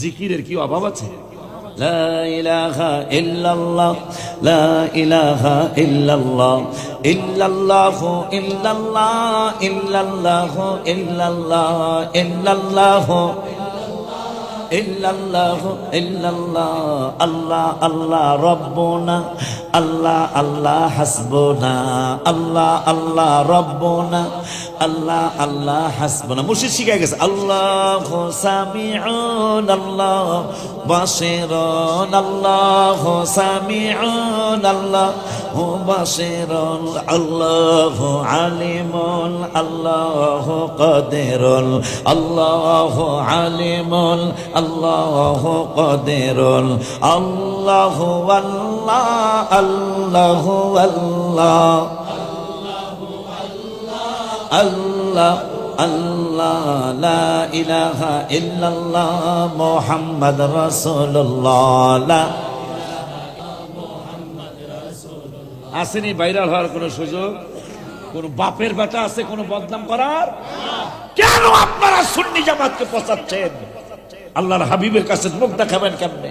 জিকিরের কি অভাব আছে? লা ইলাহা ইল্লাল্লাহ, লা ইলাহা ইল্লাল্লাহ, ইল্লাল্লাহু ইল্লাল্লাহ, ইল্লাল্লাহু ইল্লাল্লাহ, ইল্লাল্লাহু ইল্লাল্লাহু ইল্লাল্লাহ। আল্লাহ আল্লাহ রব্বুনা, আল্লাহ আল্লাহ হাসবুনা, আল্লাহ আল্লাহ রব্বুনা, আল্লাহ আল্লাহ হাসবুনা। মুর্শিদ শিখাই গেছে আল্লাহু সামিউন, আল্লাহ বাসিরুন, আল্লাহু সামিউন, আল্লাহু বাসিরুন, আল্লাহু আলিমুন, আল্লাহু কাদিরুন, আল্লাহু আলিমুন, আল্লাহু কাদিরুন, আল্লাহু আল্লাহ, আল্লাহু আল্লাহ, আল্লাহ আল্লাহ, লা ইলাহা ইল্লাল্লাহ মুহাম্মদ রাসূলুল্লাহ। আসেনি ভাইরাল হওয়ার কোন সুযোগ? কোন বাপের বেটা আছে কোন বদনাম করার? কেন আপনারা সুন্নি জামাতকে পচাচ্ছেন? আল্লাহর হাবিবের কাছে মুখ দেখাবেন কেমনে?